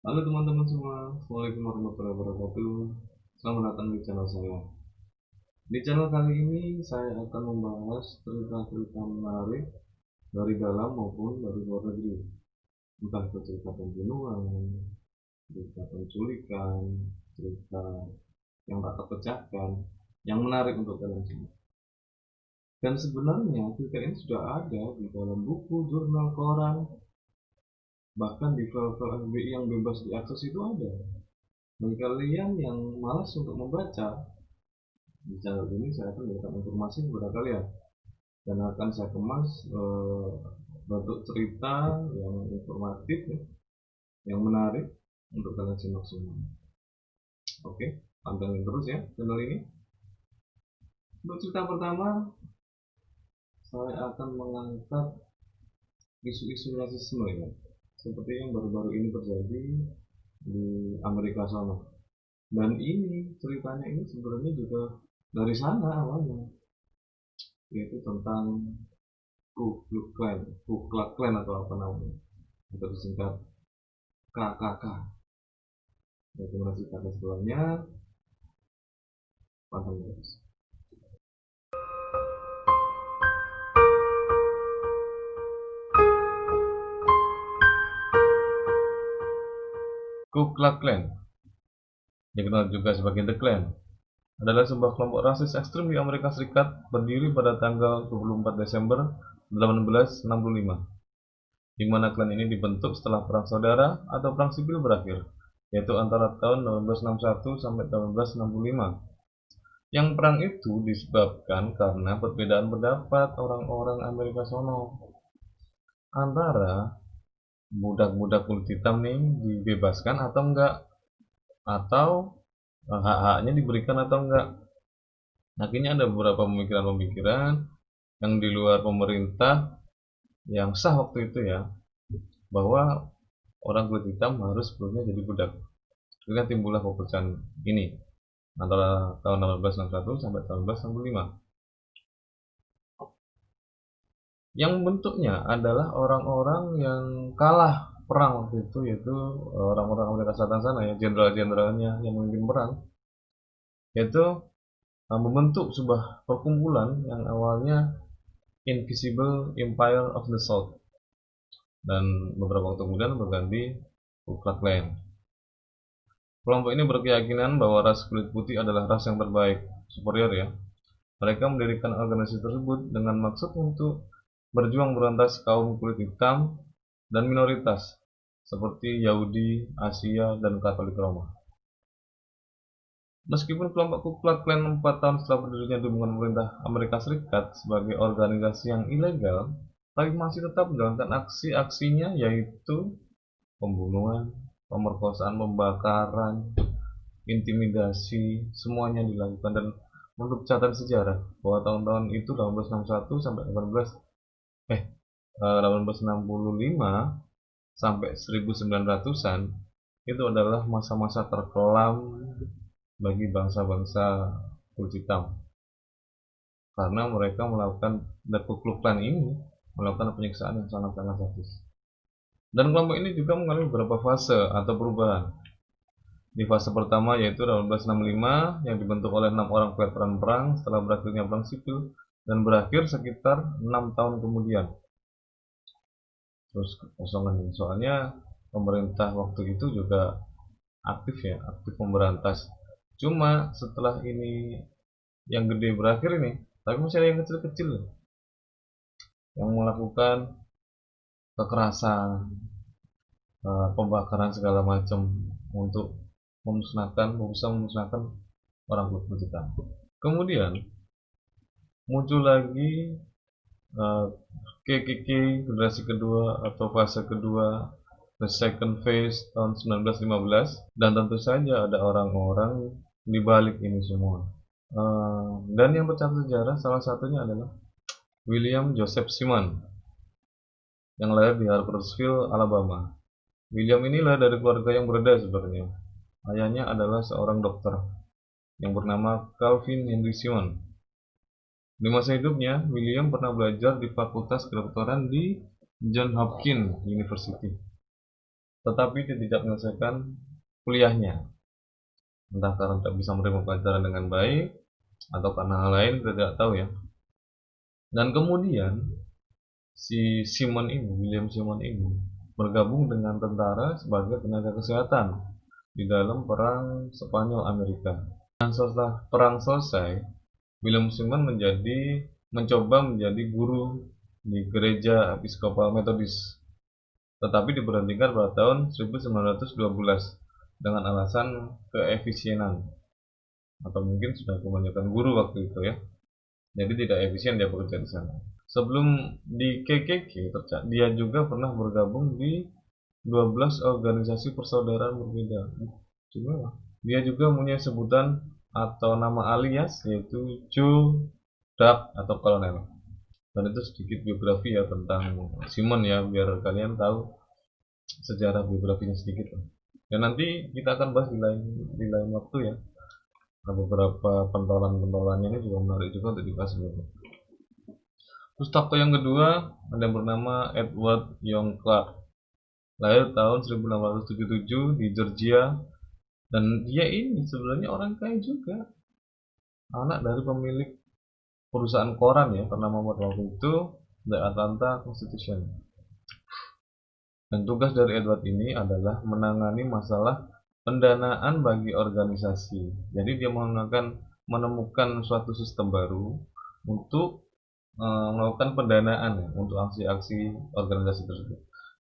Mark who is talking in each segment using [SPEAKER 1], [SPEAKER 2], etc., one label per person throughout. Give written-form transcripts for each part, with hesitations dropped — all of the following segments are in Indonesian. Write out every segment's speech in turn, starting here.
[SPEAKER 1] Halo teman-teman semua, Assalamualaikum warahmatullahi wabarakatuh. Selamat datang di channel saya. Di channel kali ini saya akan membahas cerita-cerita menarik dari dalam maupun dari luar negeri. Entah itu cerita pembunuhan, cerita penculikan, cerita yang tak terpecahkan, yang menarik untuk kalian semua. Dan sebenarnya cerita ini sudah ada di dalam buku, jurnal, koran, bahkan di file-file FBI yang bebas diakses itu ada. Bagi kalian yang malas untuk membaca, di channel ini saya akan memberikan informasi kepada kalian dan akan saya kemas bentuk cerita yang informatif, ya, yang menarik untuk kalian simak semua. Oke, pantengin terus ya channel ini. Untuk cerita pertama, saya akan mengangkat isu-isu rasisme, ya, seperti yang baru-baru ini terjadi di Amerika sana. Dan ini ceritanya ini sebenarnya juga dari sana awalnya, yaitu tentang Ku Klux Klan, Ku Klux Klan atau apa namanya, atau disingkat KKK. Bagaimana cerita keseluruhannya? Pantang terus. Ku Klux Klan, dikenal juga sebagai The Klan, adalah sebuah kelompok rasis ekstrem di Amerika Serikat berdiri pada tanggal 24 Desember 1865, di mana klan ini dibentuk setelah Perang Saudara atau Perang Sipil berakhir, yaitu antara tahun 1861 sampai 1865. Yang perang itu disebabkan karena perbedaan pendapat orang-orang Amerika Sono antara budak-budak kulit hitam nih dibebaskan atau enggak, atau hak-haknya diberikan atau enggak. Akhirnya ada beberapa pemikiran-pemikiran yang di luar pemerintah yang sah waktu itu ya, bahwa orang kulit hitam harus sebelumnya jadi budak. Akhirnya timbullah perpecahan ini antara tahun 1861 sampai tahun 1865. Yang bentuknya adalah orang-orang yang kalah perang waktu itu, yaitu orang-orang Amerika Selatan sana ya, jenderal-jenderalnya yang memimpin perang, yaitu membentuk sebuah perkumpulan yang awalnya Invisible Empire of the South, dan beberapa waktu kemudian berganti Ku Klux Klan. Kelompok ini berkeyakinan bahwa ras kulit putih adalah ras yang terbaik, superior ya. Mereka mendirikan organisasi tersebut dengan maksud untuk berjuang berantas kaum kulit hitam dan minoritas seperti Yahudi, Asia, dan Katolik Roma. Meskipun kelompok Ku Klux Klan 4 tahun setelah berdirinya dukungan pemerintah Amerika Serikat sebagai organisasi yang ilegal, tapi masih tetap menjalankan aksi-aksinya, yaitu pembunuhan, pemerkosaan, pembakaran, intimidasi, semuanya dilakukan. Dan menurut catatan sejarah bahwa tahun-tahun itu 1861 sampai 1865 sampai 1900-an itu adalah masa-masa terkelam bagi bangsa-bangsa kulit hitam, karena mereka melakukan, dan Ku Klux Klan ini melakukan penyiksaan yang sangat-sangat sadis. Dan kelompok ini juga mengalami beberapa fase atau perubahan. Di fase pertama yaitu 1865 yang dibentuk oleh 6 orang veteran perang setelah berakhirnya perang sipil dan berakhir sekitar 6 tahun kemudian. Terus kekosongan ini, soalnya pemerintah waktu itu juga aktif ya, aktif memberantas. Cuma setelah ini yang gede berakhir ini, tapi masih ada yang kecil-kecil yang melakukan kekerasan, pembakaran segala macam untuk berusaha memusnahkan orang kulit hitam. Kemudian muncul lagi KKK generasi kedua atau fase kedua, the second phase tahun 1915, dan tentu saja ada orang-orang di balik ini semua. Dan yang bercatat sejarah salah satunya adalah William Joseph Simon yang lahir di Harpersville, Alabama. William ini lahir dari keluarga yang berbeda sebenarnya. Ayahnya adalah seorang dokter yang bernama Calvin Henry Simon. Di masa hidupnya, William pernah belajar di Fakultas Kedokteran di Johns Hopkins University. tetapi dia tidak menyelesaikan kuliahnya, entah karena tidak bisa menerima pelajaran dengan baik atau karena hal lain, kita tidak tahu ya. Dan kemudian si William Simon ini bergabung dengan tentara sebagai tenaga kesehatan di dalam perang Spanyol Amerika. Dan setelah perang selesai, William Simon mencoba menjadi guru di gereja Episkopal Metodis, tetapi diberhentikan pada tahun 1912 dengan alasan keefisienan, atau mungkin sudah kebanyakan guru waktu itu ya, jadi tidak efisien dia bekerja di sana. Sebelum di KKK, dia juga pernah bergabung di 12 organisasi persaudaraan berbeda. Cuma dia juga punya sebutan atau nama alias yaitu Joe Duck atau Kolonel. Dan itu sedikit biografi ya tentang Simon ya, biar kalian tahu sejarah biografinya sedikit. Dan nanti kita akan bahas di lain waktu ya. Nah, beberapa pentolan-pentolannya ini juga menarik juga untuk dibahas dulu. Terus tokoh yang kedua ada yang bernama Edward Young Clark, lahir tahun 1677 di Georgia, dan dia ini sebenarnya orang kaya juga, anak dari pemilik perusahaan koran ya bernama waktu itu The Atlanta Constitution. Dan tugas dari Edward ini adalah menangani masalah pendanaan bagi organisasi. Jadi dia menemukan suatu sistem baru untuk melakukan pendanaan ya, untuk aksi-aksi organisasi tersebut.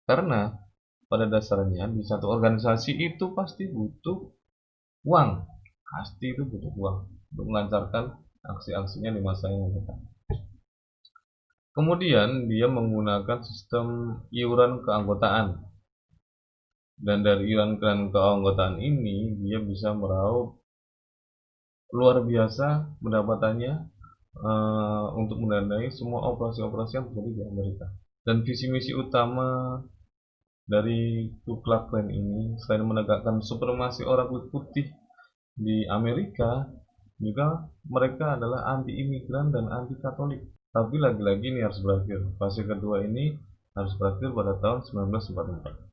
[SPEAKER 1] Karena pada dasarnya di satu organisasi itu pasti butuh uang, untuk melancarkan aksi-aksinya di masa yang akan datang. Kemudian dia menggunakan sistem iuran keanggotaan, dan dari iuran keanggotaan ini dia bisa meraup luar biasa pendapatannya untuk mendanai semua operasi-operasi yang terjadi di Amerika. Dan visi misi utama dari Ku Klux Klan ini selain menegakkan supremasi orang kulit putih di Amerika, juga mereka adalah anti imigran dan anti Katolik. Tapi lagi-lagi ini harus berakhir. Fase kedua ini harus berakhir pada tahun 1944.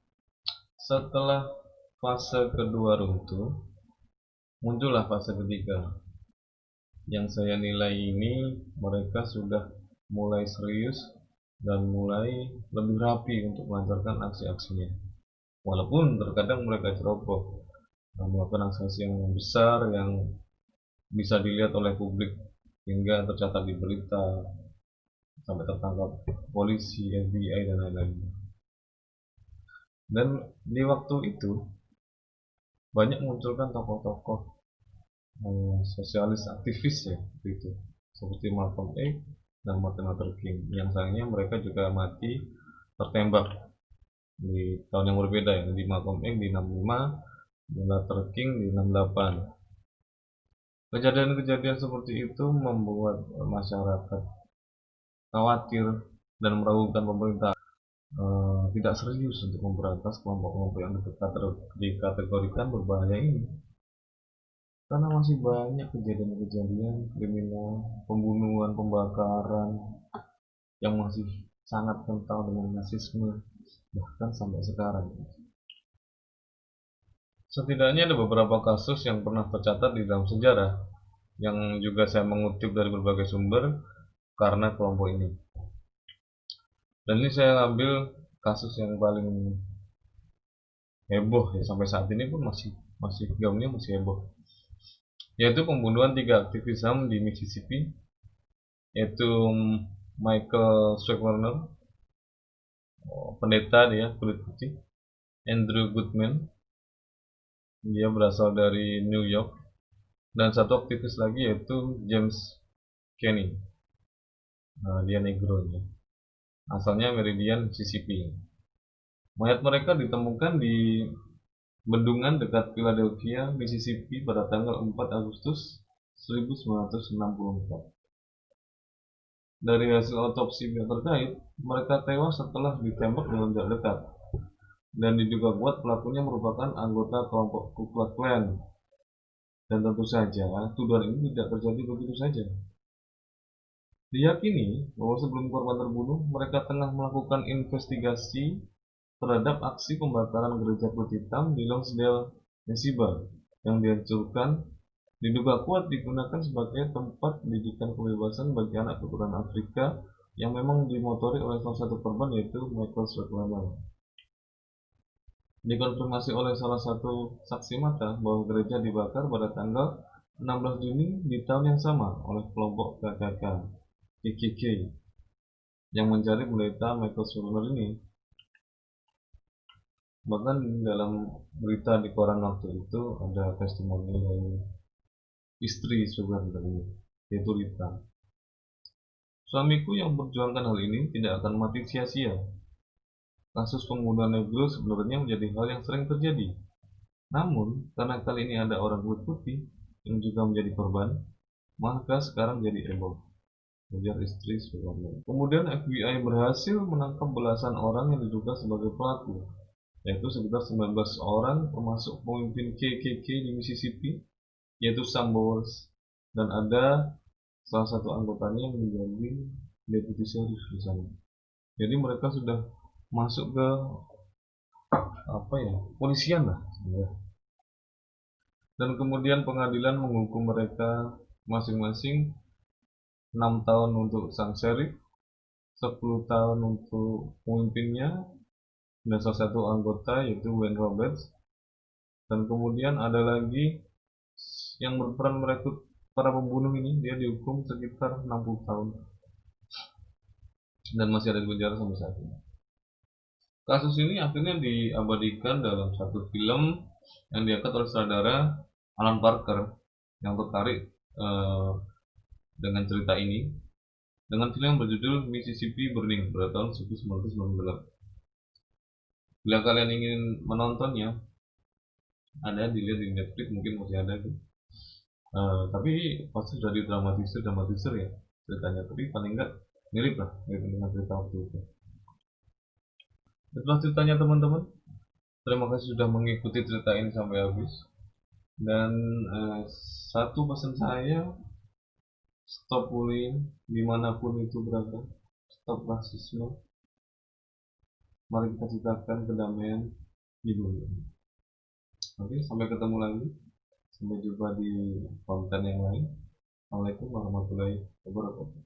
[SPEAKER 1] Setelah fase kedua runtuh, muncullah fase ketiga. Yang saya nilai ini mereka sudah mulai serius dan mulai lebih rapi untuk melancarkan aksi-aksinya. Walaupun terkadang mereka ceroboh, melakukan aksi yang besar yang bisa dilihat oleh publik hingga tercatat di berita, sampai tertangkap polisi, FBI dan lain-lain. Dan di waktu itu banyak munculkan tokoh-tokoh sosialis aktivis ya itu, seperti Malcolm X dan Martin Luther King, yang sayangnya mereka juga mati tertembak di tahun yang berbeda ya, di Malcolm X di 65, di Luther King di 68. Kejadian-kejadian seperti itu membuat masyarakat khawatir dan meragukan pemerintah tidak serius untuk memberantas kelompok-kelompok yang dikategorikan berbahaya ini, karena masih banyak kejadian-kejadian kriminal, pembunuhan, pembakaran yang masih sangat kental dengan rasisme bahkan sampai sekarang. Setidaknya ada beberapa kasus yang pernah tercatat di dalam sejarah yang juga saya mengutip dari berbagai sumber karena kelompok ini. Dan ini saya ambil kasus yang paling heboh ya, sampai saat ini pun masih gaungnya masih heboh, yaitu pembunuhan 3 aktivis HAM di Mississippi, yaitu Michael Sweetwater, pendeta dia kulit putih, Andrew Goodman, dia berasal dari New York, dan satu aktivis lagi yaitu James Kenney, dia negro ya, asalnya Meridian, Mississippi. Mayat mereka ditemukan di bendungan dekat Philadelphia, Mississippi pada tanggal 4 Agustus 1964. Dari hasil otopsi yang terkait, mereka tewas setelah ditembak dalam jarak dekat, dan diduga kuat pelakunya merupakan anggota kelompok Ku Klux Klan. Dan tentu saja tuduhan ini tidak terjadi begitu saja. Diyakini bahwa sebelum korban terbunuh, mereka tengah melakukan investigasi terhadap aksi pembakaran gereja kulit hitam di Lonsdale, Mesiba, yang dihancurkan diduga kuat digunakan sebagai tempat pendidikan kebebasan bagi anak keturunan Afrika yang memang dimotori oleh salah satu korban, yaitu Michael Swartlander. Dikonfirmasi oleh salah satu saksi mata bahwa gereja dibakar pada tanggal 16 Juni di tahun yang sama oleh kelompok KKK yang mencari pendeta Michael Swartlander ini. Bahkan dalam berita di koran waktu itu ada testimoni dari istri Swartlander ini, yaitu Rita. Suamiku yang memperjuangkan hal ini tidak akan mati sia-sia. Kasus pembunuhan negro sebenarnya menjadi hal yang sering terjadi. Namun, karena kali ini ada orang kulit putih yang juga menjadi korban, maka sekarang jadi heboh, ujar istri Suwarno. Kemudian FBI berhasil menangkap belasan orang yang diduga sebagai pelaku, yaitu sekitar 19 orang termasuk pemimpin KKK di Mississippi, yaitu Sam Bowers, dan ada salah satu anggotanya yang menjadi deputi sheriff di sana. Jadi mereka sudah masuk ke polisian lah sebenarnya. Dan kemudian pengadilan menghukum mereka masing-masing 6 tahun untuk sang sheriff, 10 tahun untuk pemimpinnya dan salah satu anggota yaitu Wayne Roberts. Dan kemudian ada lagi yang berperan merekrut para pembunuh ini, dia dihukum sekitar 60 tahun dan masih ada di penjara sampai saat ini. Kasus ini akhirnya diabadikan dalam satu film yang diangkat oleh saudara Alan Parker yang tertarik dengan cerita ini, dengan film yang berjudul Mississippi Burning pada tahun 1998. Bila kalian ingin menontonnya, ada dilihat di Netflix, mungkin masih ada tuh. Tapi pasti sudah dramatisir ya ceritanya, tapi paling enggak mirip lah dengan cerita waktu itu. Itulah ceritanya teman-teman. Terima kasih sudah mengikuti cerita ini sampai habis. Dan satu pesan saya, stop bullying dimanapun itu berada, stop rasisme, mari kita ciptakan kedamaian di bumi. Oke, sampai ketemu lagi, sampai jumpa di konten yang lain. Assalamualaikum warahmatullahi wabarakatuh.